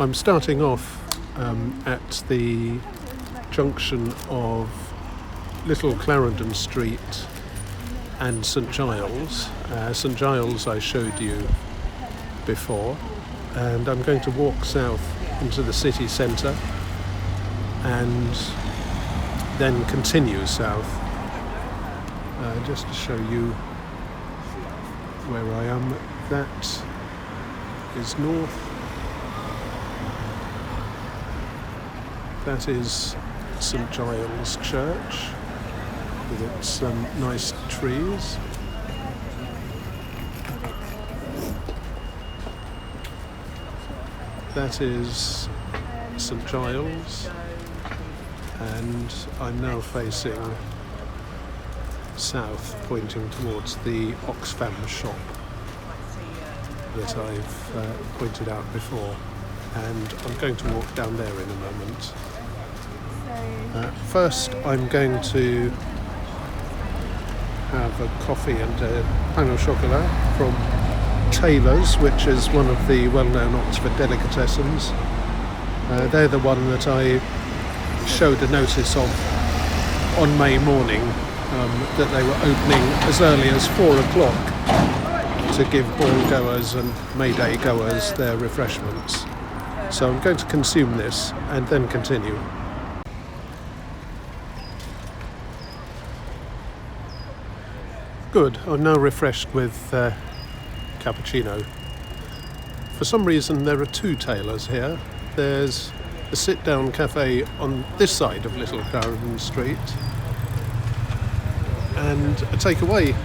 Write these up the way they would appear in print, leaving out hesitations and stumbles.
I'm starting off at the junction of Little Clarendon Street and St Giles. St Giles I showed you before, and I'm going to walk south into the city centre and then continue south, just to show you where I am. That is north. That is St Giles Church with its nice trees. That is St Giles, and I'm now facing south, pointing towards the Oxfam shop that I've pointed out before, and I'm going to walk down there in a moment. First, I'm going to have a coffee and a pain au chocolat from Taylor's, which is one of the well-known Oxford delicatessens. They're the one that I showed a notice of on May morning, that they were opening as early as 4 o'clock to give ball goers and May Day goers their refreshments. So I'm going to consume this and then continue. Good, I'm now refreshed with cappuccino. For some reason there are two Taylors here. There's a sit-down cafe on this side of Little Clarendon Street and a takeaway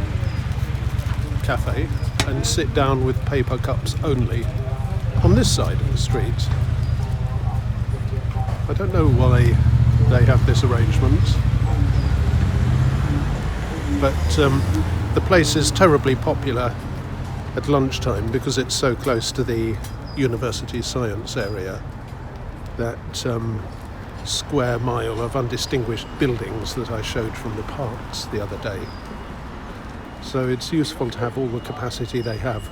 cafe and sit down with paper cups only on this side of the street. I don't know why they have this arrangement, but the place is terribly popular at lunchtime because it's so close to the university science area, that square mile of undistinguished buildings that I showed from the parks the other day. So it's useful to have all the capacity they have.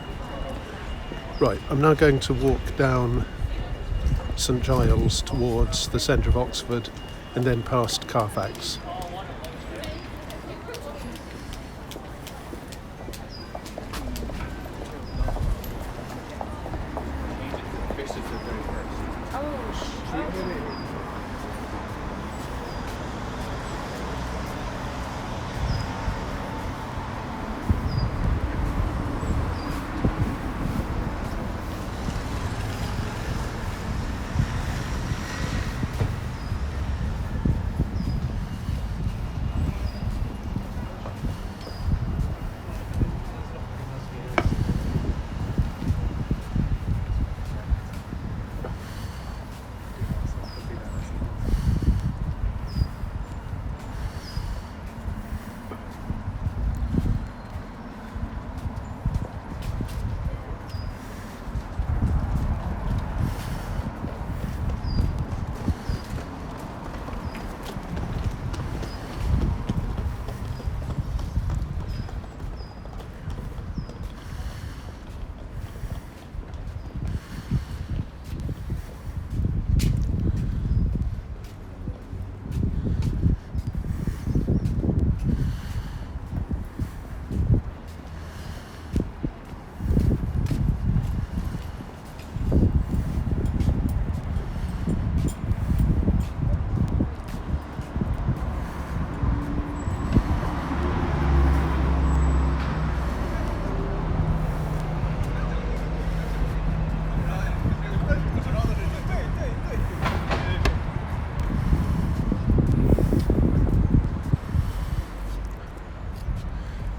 Right, I'm now going to walk down St Giles towards the centre of Oxford and then past Carfax.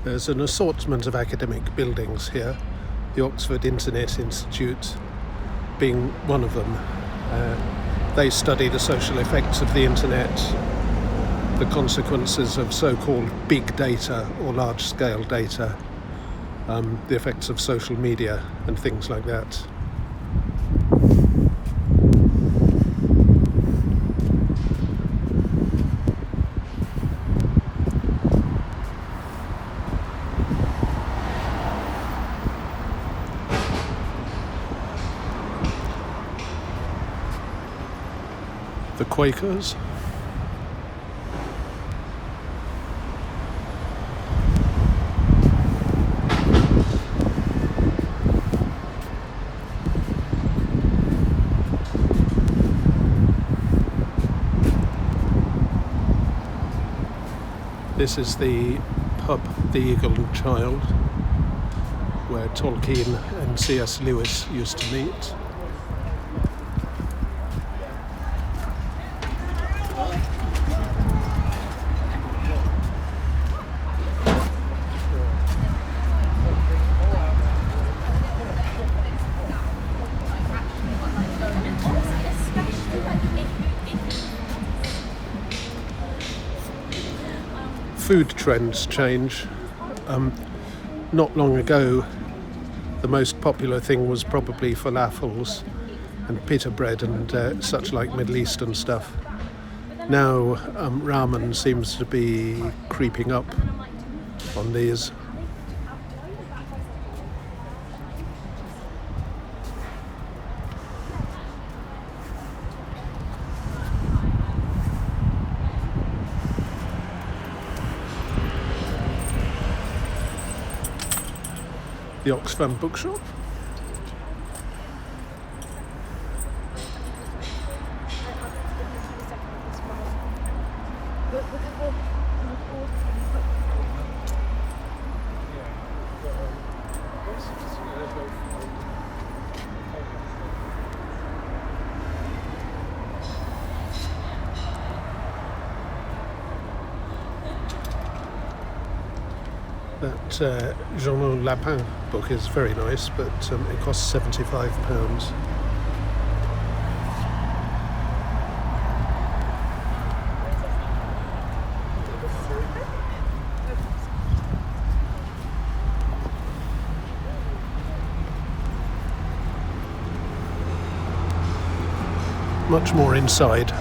There's an assortment of academic buildings here, the Oxford Internet Institute being one of them. They study the social effects of the internet, the consequences of so-called big data or large-scale data, the effects of social media and things like that. the Quakers. This is the pub, the Eagle and Child, where Tolkien and C.S. Lewis used to meet. Food trends change. Not long ago, the most popular thing was probably falafels and pita bread and such like Middle Eastern stuff. Now ramen seems to be creeping up on these. The Oxfam bookshop. That Jean Lapin book is very nice, but it costs £75. Much more inside.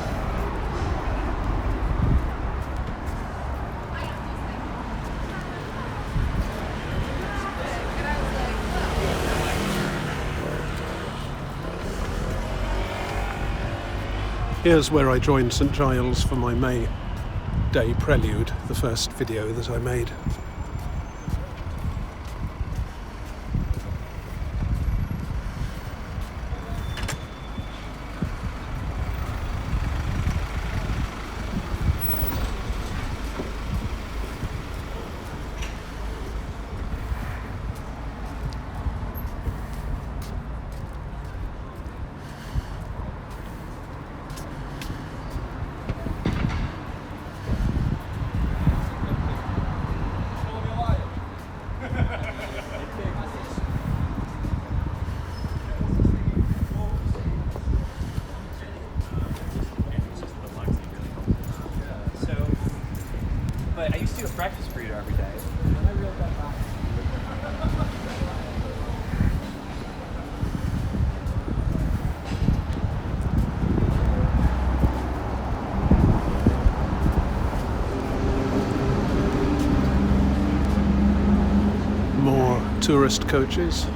Here's where I joined St Giles for my May Day prelude, the first video that I made. But I used to do a breakfast burrito every day. More tourist coaches.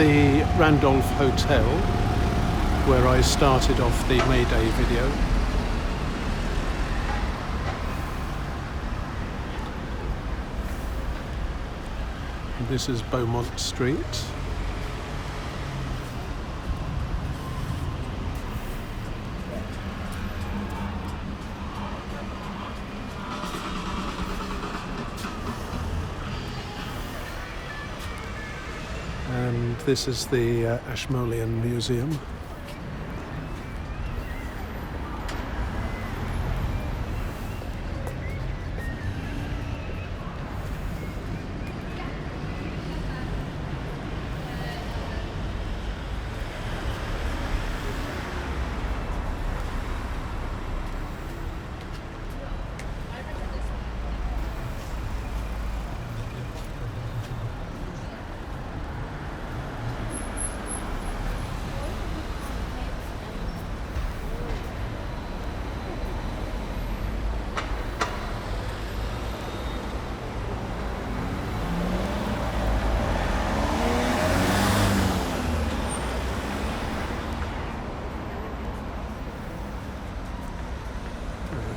the Randolph Hotel, where I started off the May Day video. And this is Beaumont Street. And this is the Ashmolean Museum.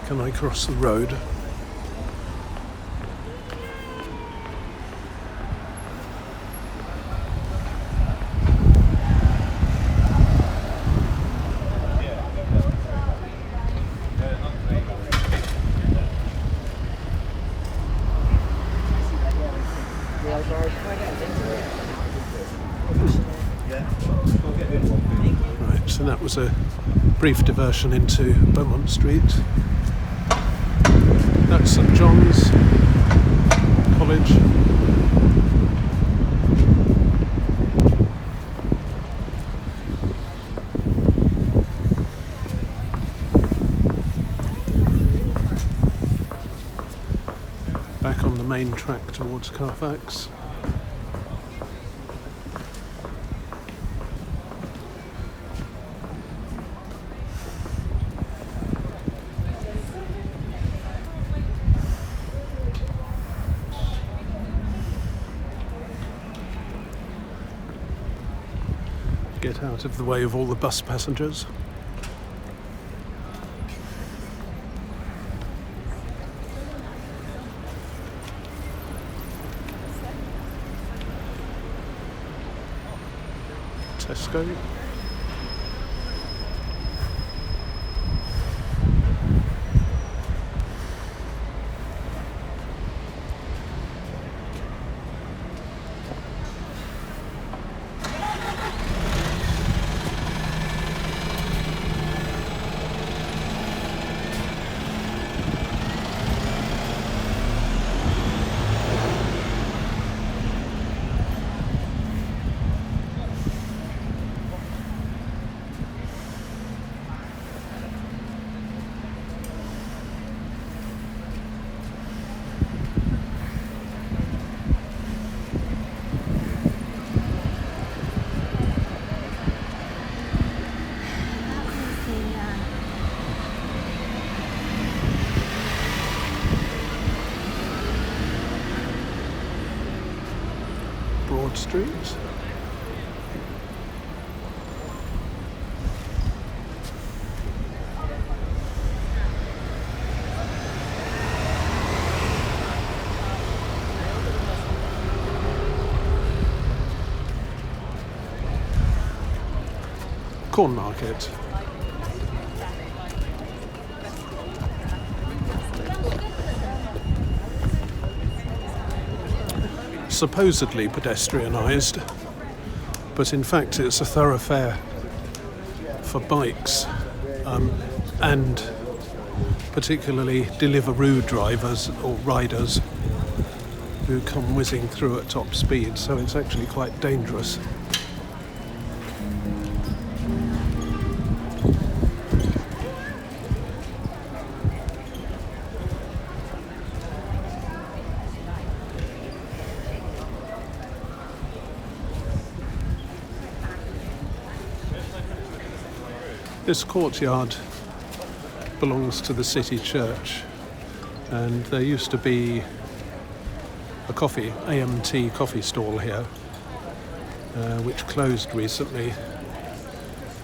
Can I cross the road? Right, so that was a brief diversion into Beaumont Street. That's St John's College. Back on the main track towards Carfax. Get out of the way of all the bus passengers. Tesco. Broad Street. Corn Market. Supposedly pedestrianised, but in fact it's a thoroughfare for bikes and particularly Deliveroo drivers or riders who come whizzing through at top speed, so it's actually quite dangerous. This courtyard belongs to the city church, and there used to be a AMT coffee stall here, which closed recently.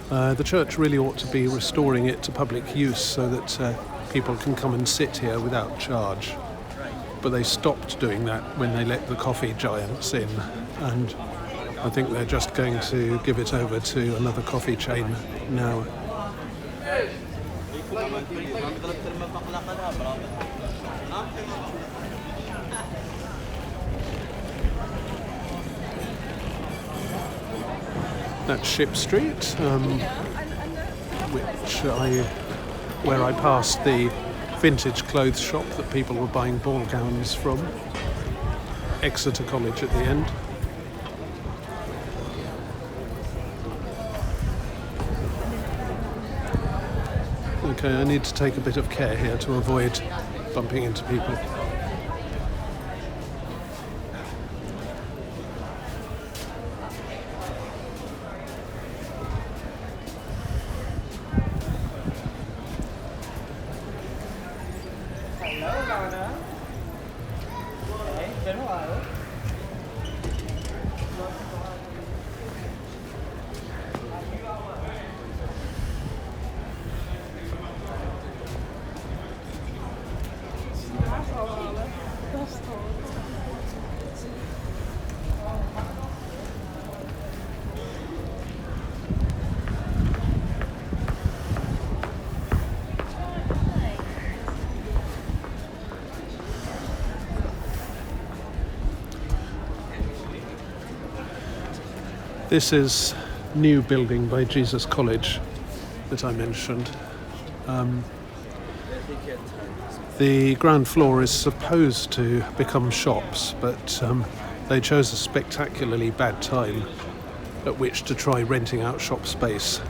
The church really ought to be restoring it to public use so that people can come and sit here without charge. But they stopped doing that when they let the coffee giants in, and I think they're just going to give it over to another coffee chain now. That's Ship Street, where I passed the vintage clothes shop that people were buying ball gowns from. Exeter College at the end. Okay, I need to take a bit of care here to avoid bumping into people. This is new building by Jesus College that I mentioned. The ground floor is supposed to become shops, but they chose a spectacularly bad time at which to try renting out shop space.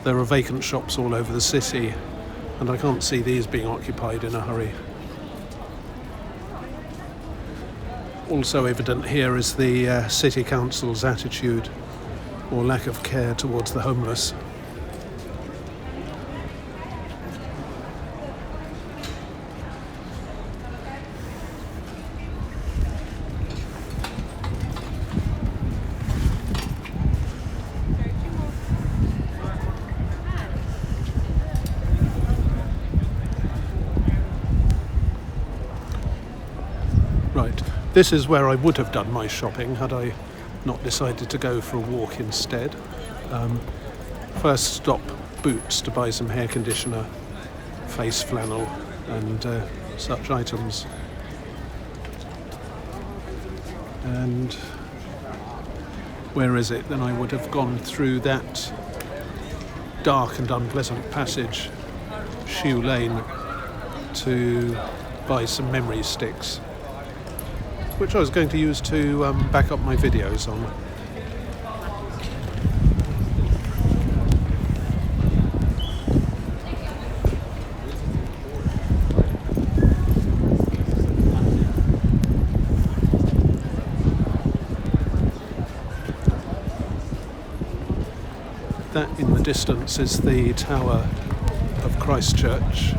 There are vacant shops all over the city, and I can't see these being occupied in a hurry. Also evident here is the City Council's attitude or lack of care towards the homeless. Right, this is where I would have done my shopping had I not decided to go for a walk instead. First stop, Boots, to buy some hair conditioner, face flannel and such items. And where is it? Then I would have gone through that dark and unpleasant passage, Shoe Lane, to buy some memory sticks, which I was going to use to back up my videos on. That in the distance is the Tower of Christchurch.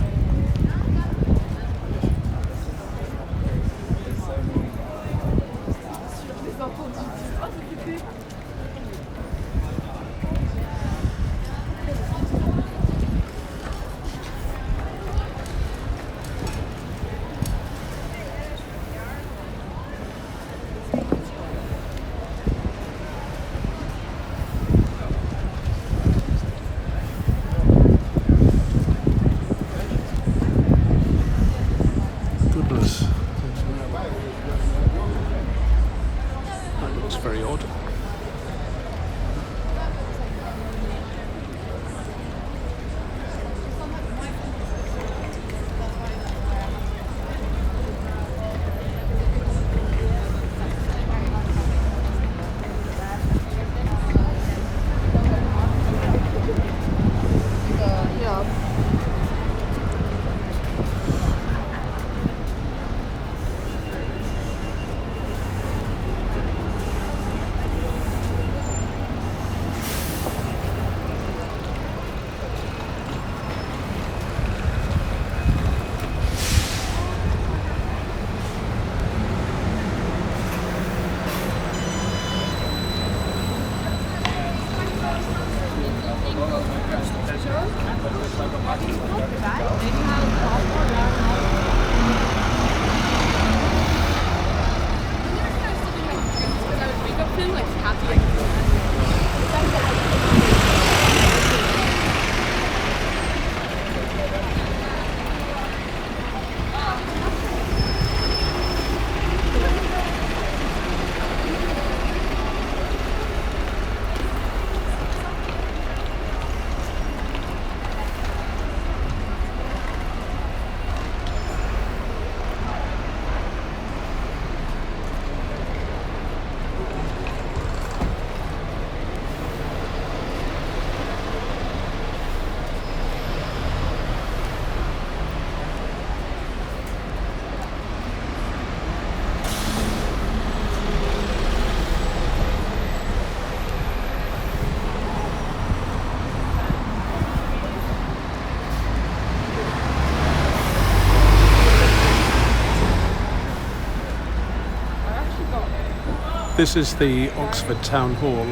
This is the Oxford Town Hall.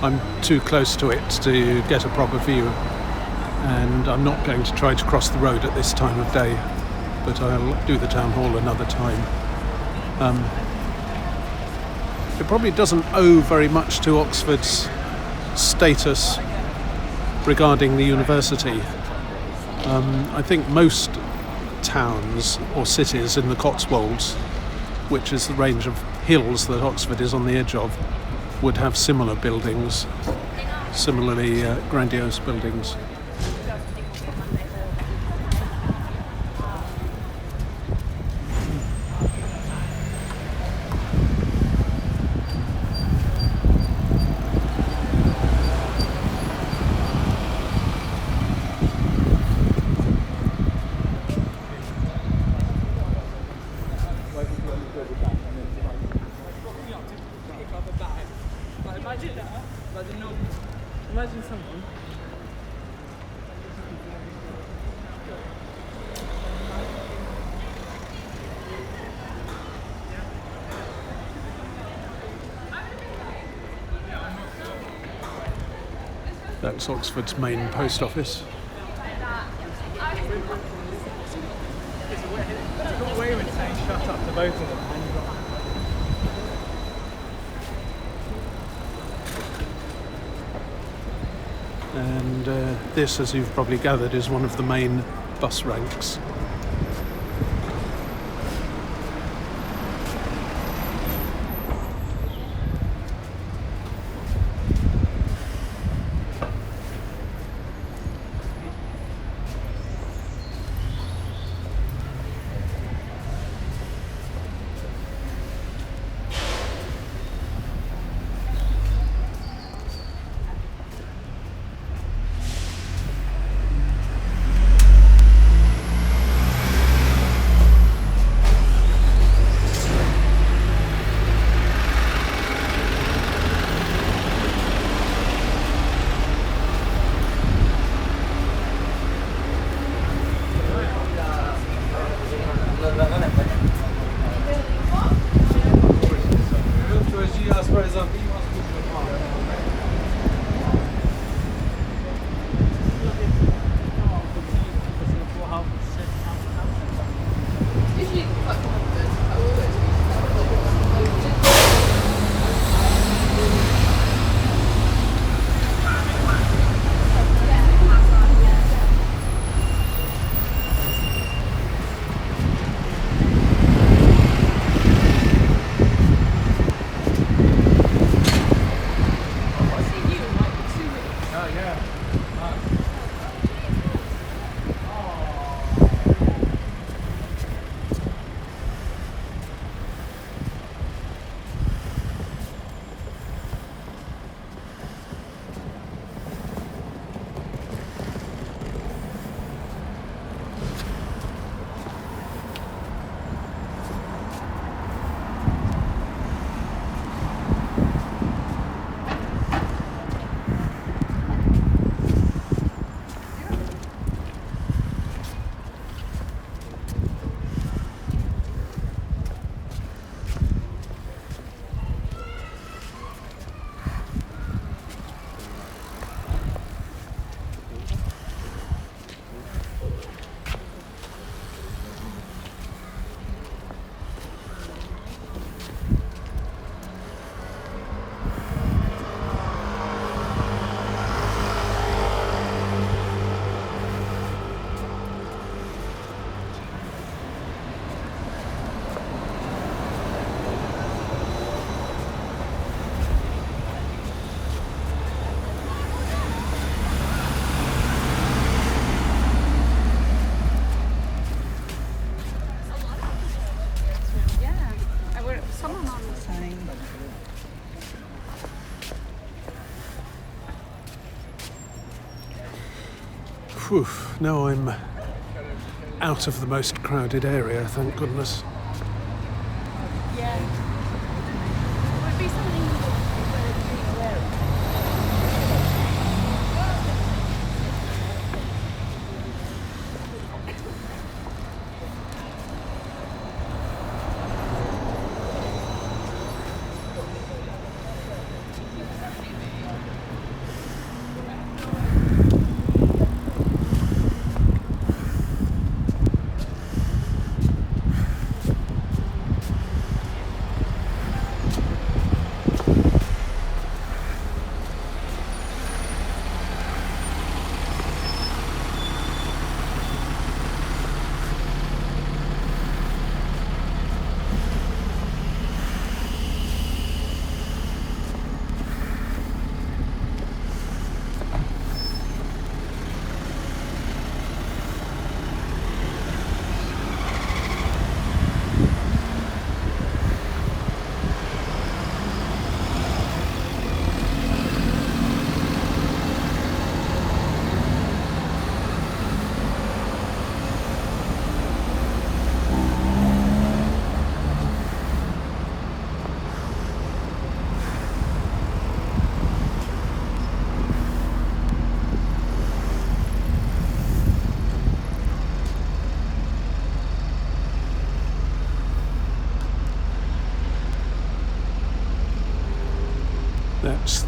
I'm too close to it to get a proper view, and I'm not going to try to cross the road at this time of day, but I'll do the Town Hall another time. It probably doesn't owe very much to Oxford's status regarding the university. I think most towns or cities in the Cotswolds, which is the range of hills that Oxford is on the edge of, would have similar buildings, similarly grandiose buildings. Imagine someone. That's Oxford's main post office. It's got away with saying shut up to both of them. And this, as you've probably gathered, is one of the main bus ranks. Whew, now I'm out of the most crowded area, thank goodness. Yeah. Would be something aware of.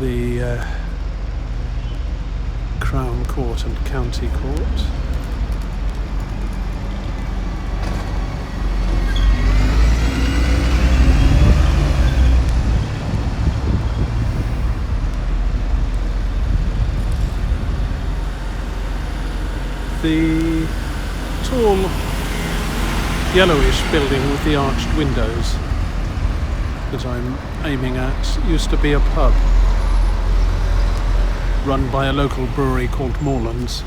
the Crown Court and County Court. The tall yellowish building with the arched windows that I'm aiming at used to be a pub run by a local brewery called Moorings.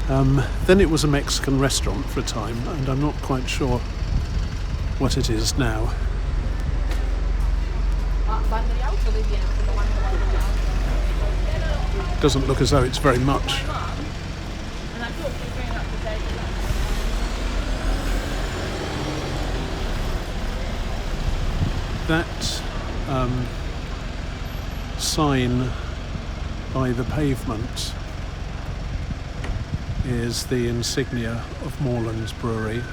Then it was a Mexican restaurant for a time, and I'm not quite sure what it is now. Doesn't look as though it's very much. That sign by the pavement is the insignia of Moorlands Brewery,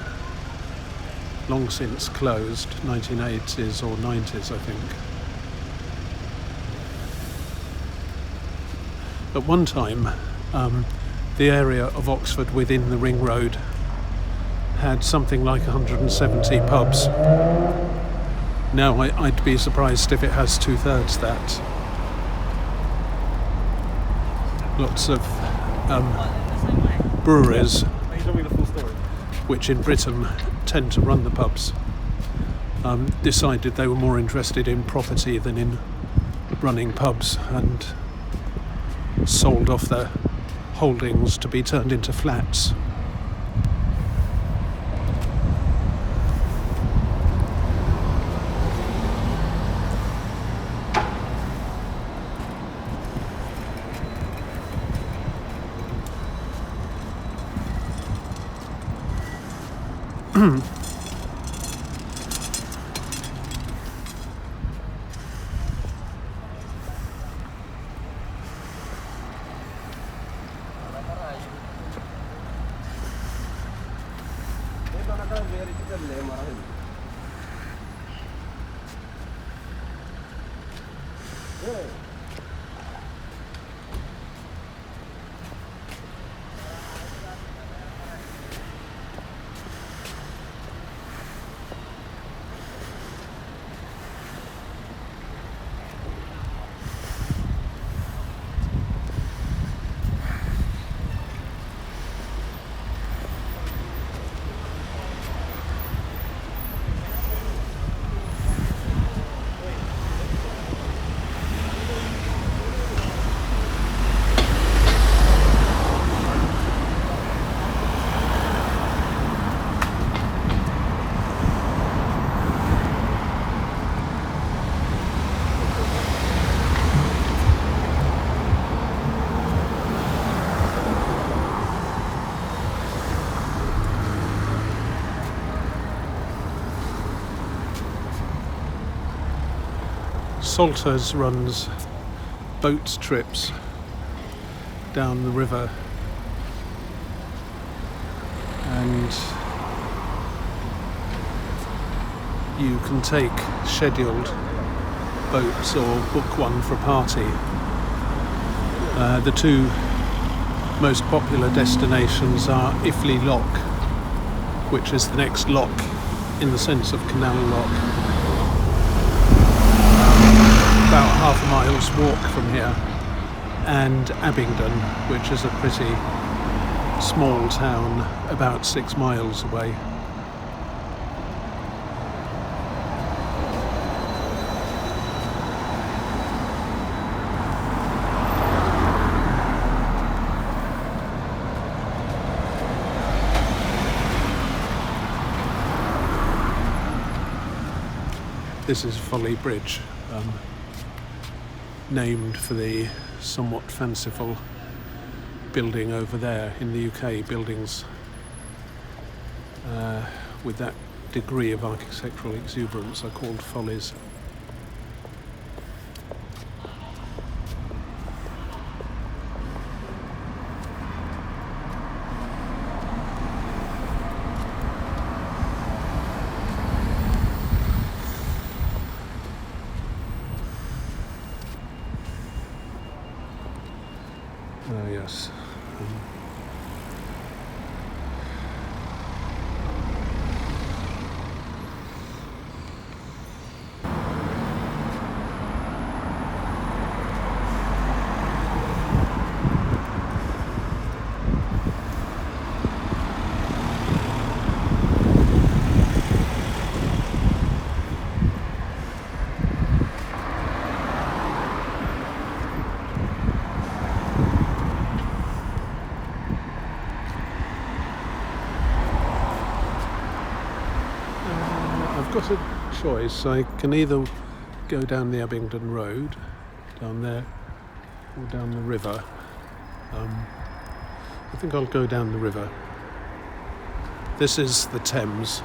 long since closed, 1980s or 90s I think. At one time, the area of Oxford within the Ring Road had something like 170 pubs. Now I'd be surprised if it has 2/3 that. Lots of breweries, which in Britain tend to run the pubs, decided they were more interested in property than in running pubs, and sold off their holdings to be turned into flats. Salters runs boat trips down the river, and you can take scheduled boats or book one for a party. The two most popular destinations are Iffley Lock, which is the next lock in the sense of canal lock, about half a mile's walk from here, and Abingdon, which is a pretty small town about 6 miles away. This is Folly Bridge, named for the somewhat fanciful building over there. In the UK, buildings with that degree of architectural exuberance are called follies. Oh yes. I've got a choice. I can either go down the Abingdon Road, down there, or down the river. I think I'll go down the river. This is the Thames.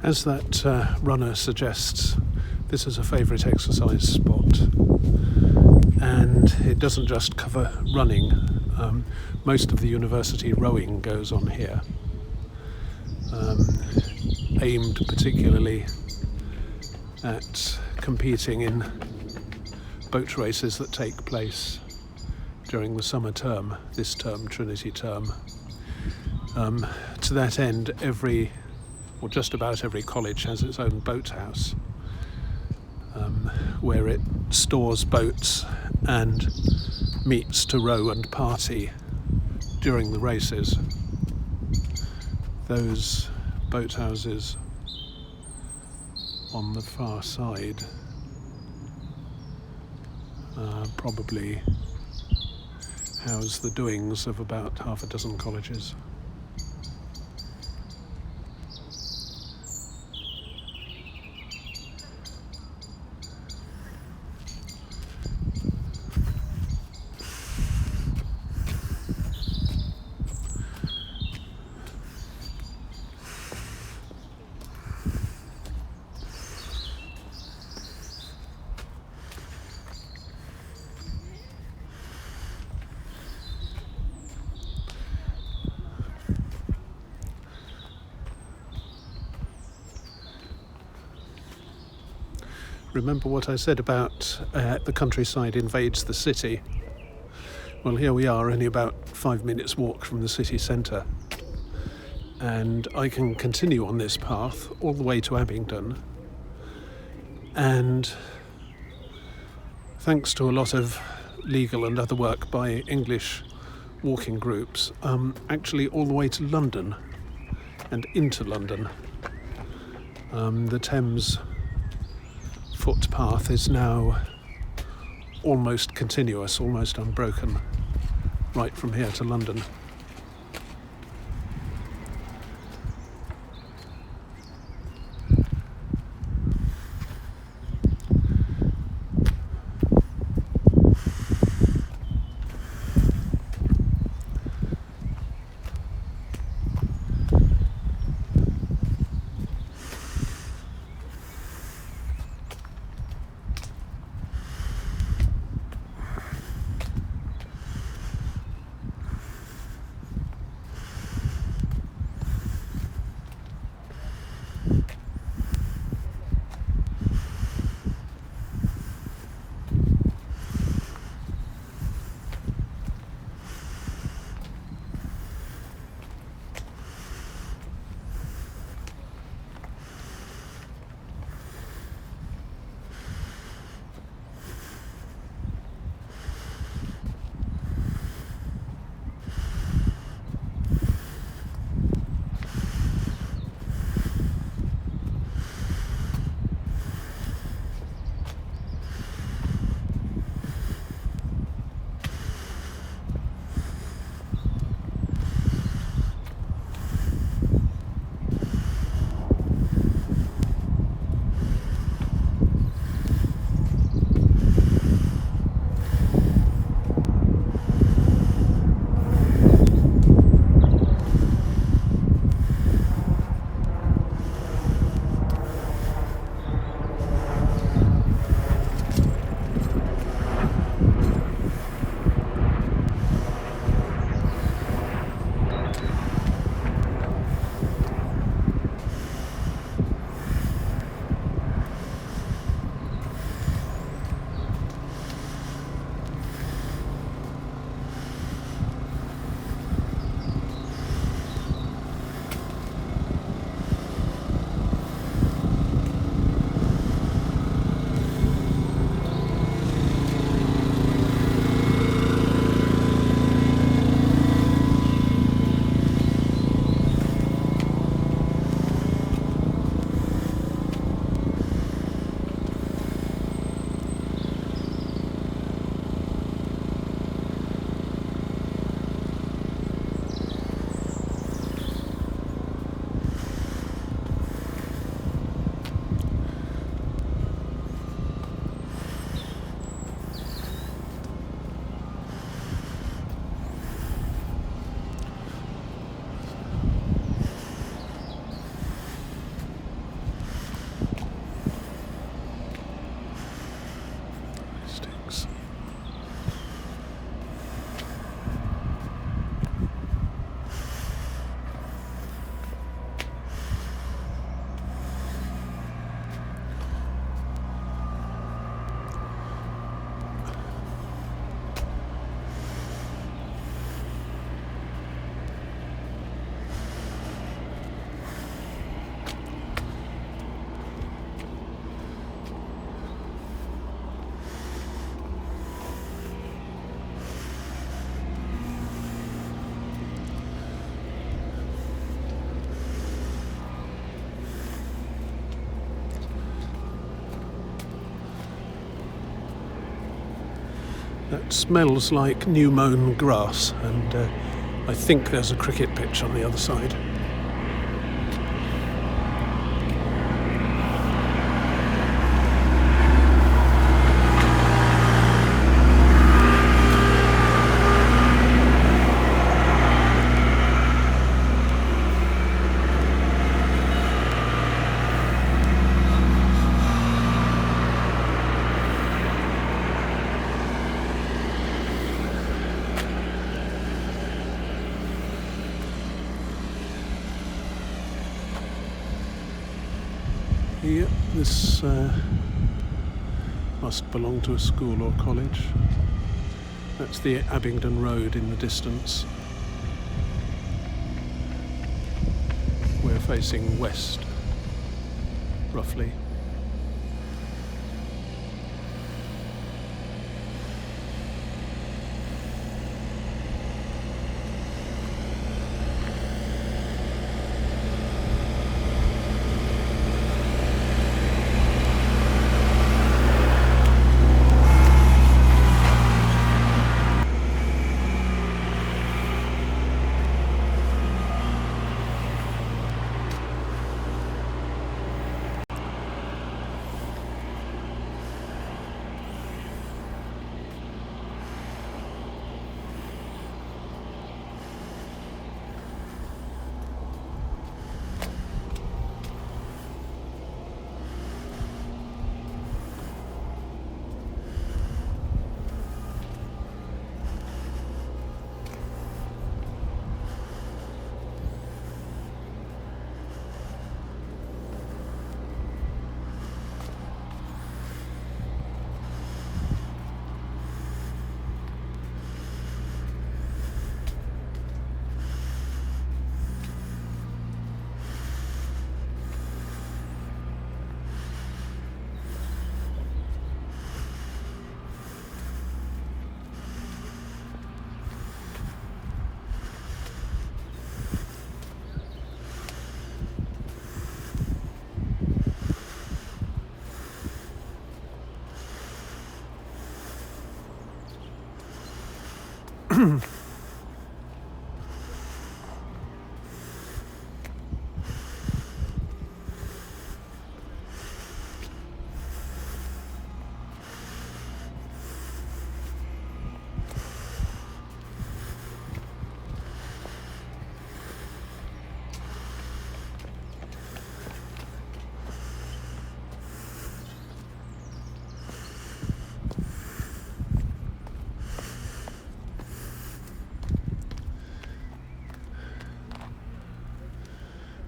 As that runner suggests, this is a favourite exercise spot, and it doesn't just cover running. Most of the university rowing goes on here, aimed particularly at competing in boat races that take place during the summer term, this term, Trinity term. To that end, just about every college has its own boathouse, where it stores boats and meets to row and party during the races. Those boathouses on the far side probably house the doings of about half a dozen colleges. Remember what I said about the countryside invades the city? Well, here we are, only about 5 minutes walk from the city centre. And I can continue on this path all the way to Abingdon. And thanks to a lot of legal and other work by English walking groups, actually all the way to London and into London. The Thames footpath is now almost continuous, almost unbroken, right from here to London. That smells like new mown grass, and I think there's a cricket pitch on the other side. Yep, this must belong to a school or college. That's the Abingdon Road in the distance. We're facing west, roughly.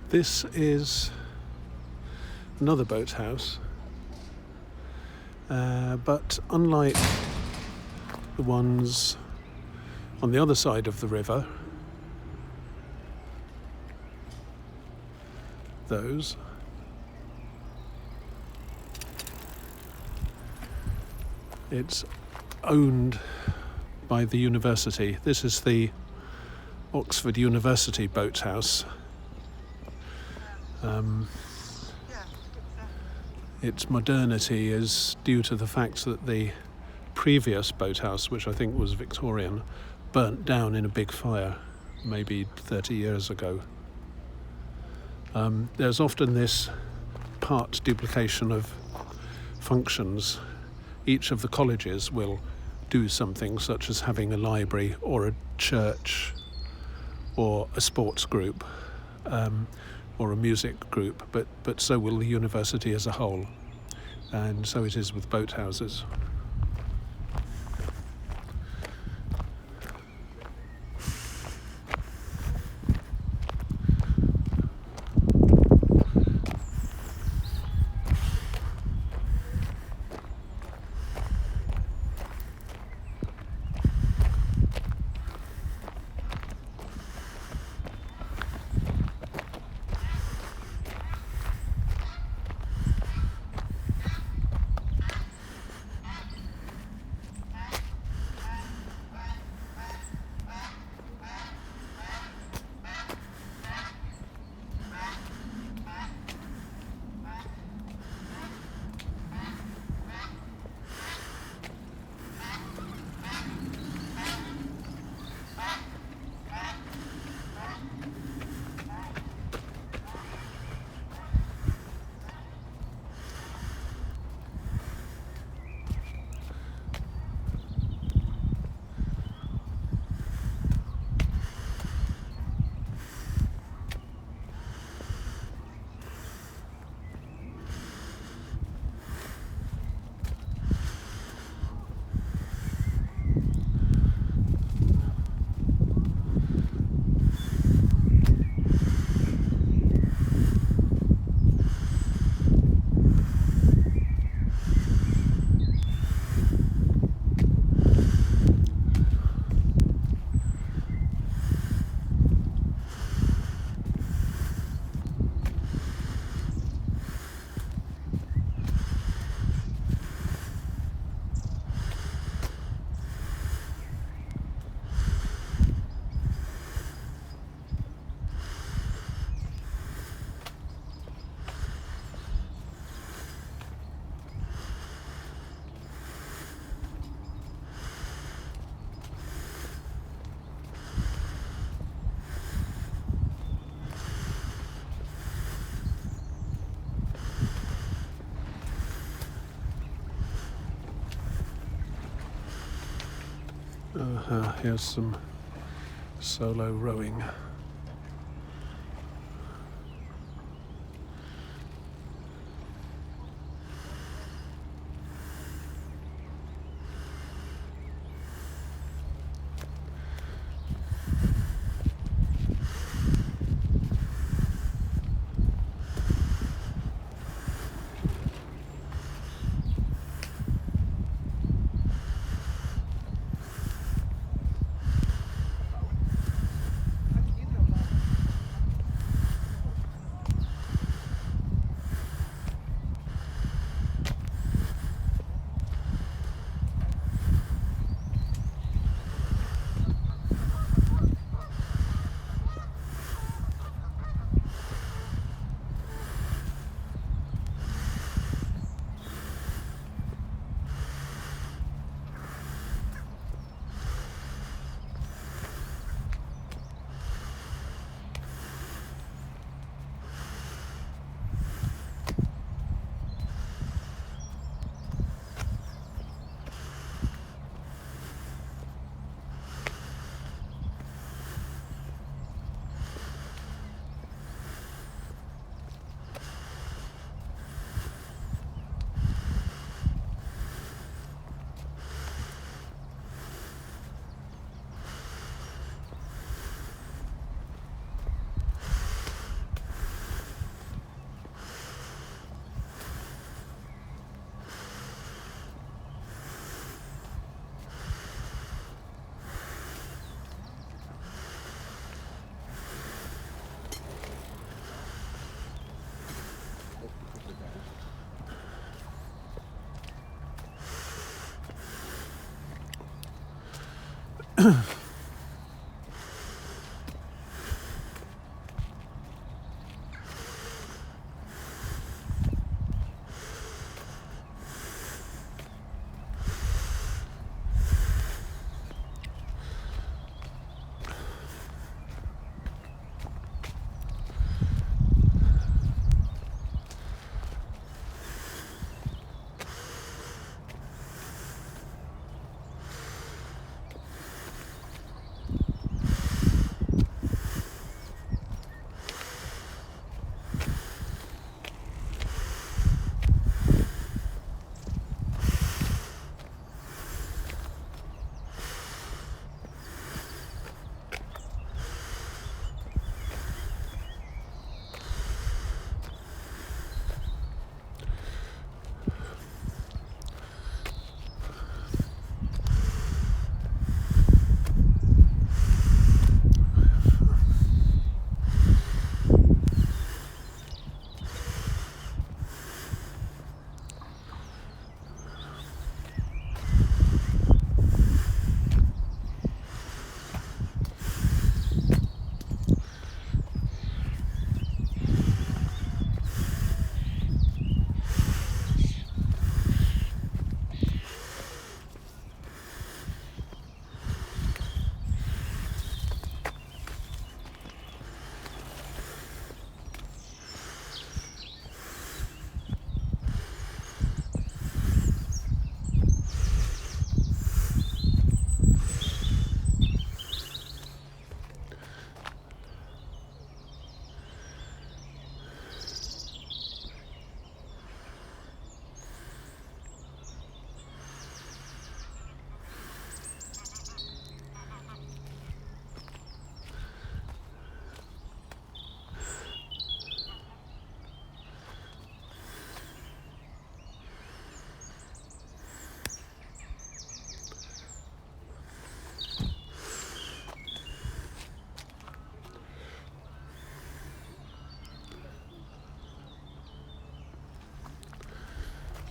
This is another boathouse, but unlike the ones on the other side of the river, those, it's owned by the university. This is the Oxford University boathouse. Its modernity is due to the fact that the previous boathouse, which I think was Victorian, burnt down in a big fire maybe 30 years ago. There's often this part duplication of functions. Each of the colleges will do something such as having a library or a church or a sports group. Or a music group, but so will the university as a whole, and so it is with boathouses. Here's some solo rowing.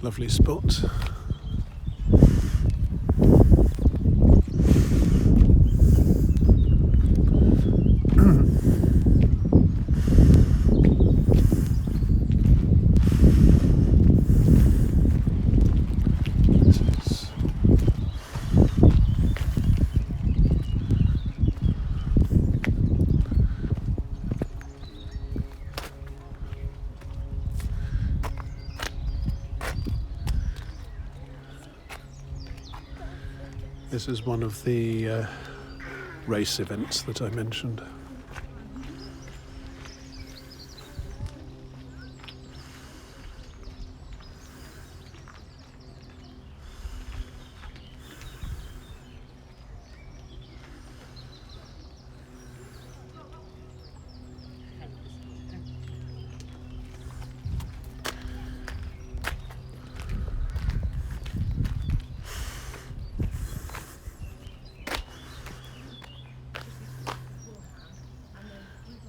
Lovely spot. This is one of the race events that I mentioned.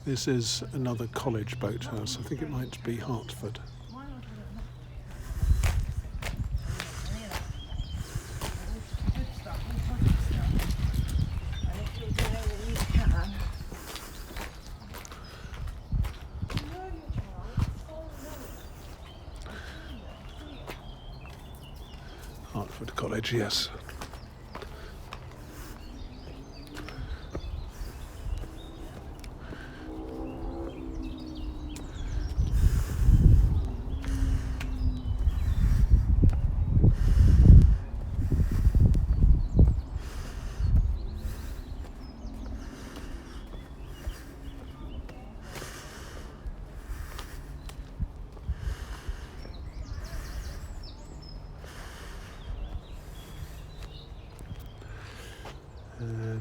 This is another college boathouse. I think it might be Hertford. Hertford College, yes.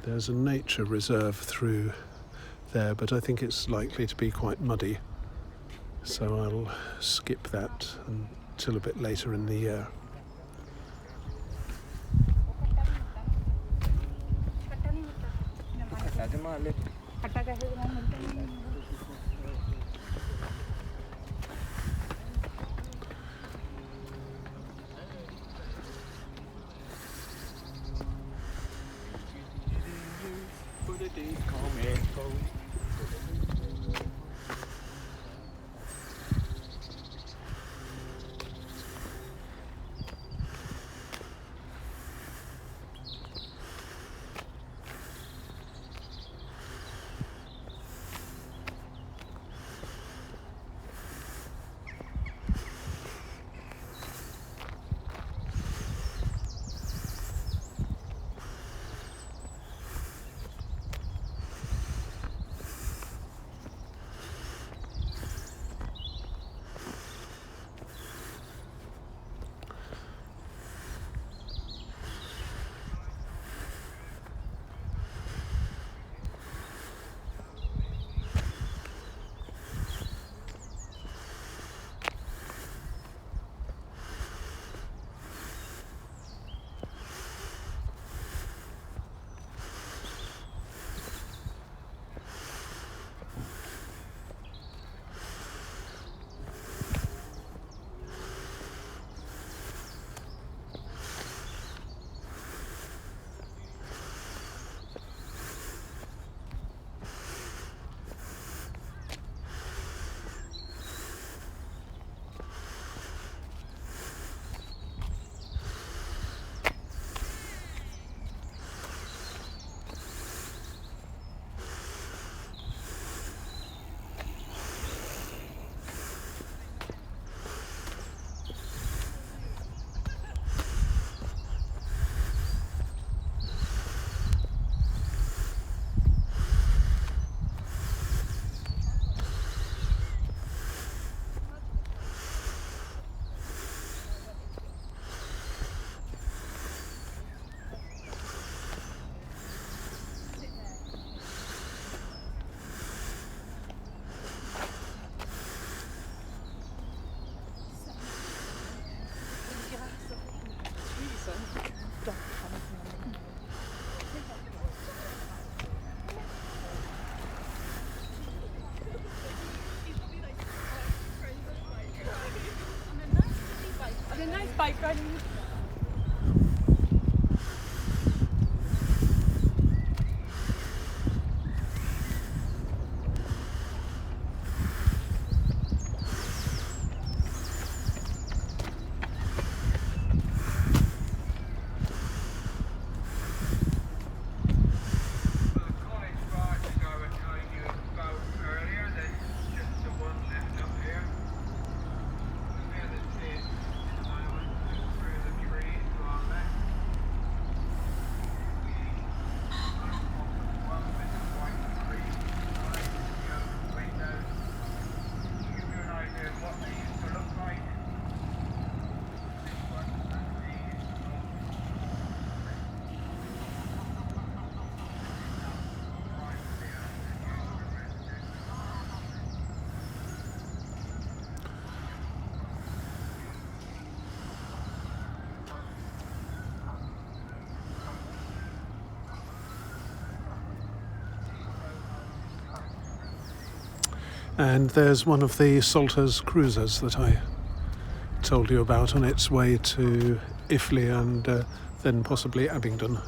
There's a nature reserve through there, but I think it's likely to be quite muddy, so I'll skip that until a bit later in the year. Bike riding. And there's one of the Salters cruisers that I told you about on its way to Iffley and then possibly Abingdon.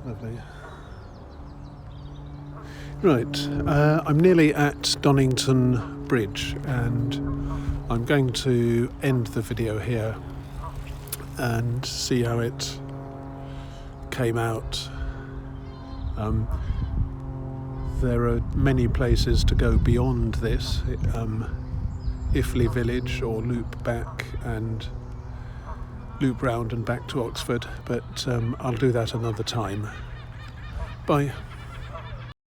Lovely. Right, I'm nearly at Donnington Bridge and I'm going to end the video here and see how it came out. There are many places to go beyond this, Iffley village, or loop back and loop round and back to Oxford, but I'll do that another time. Bye.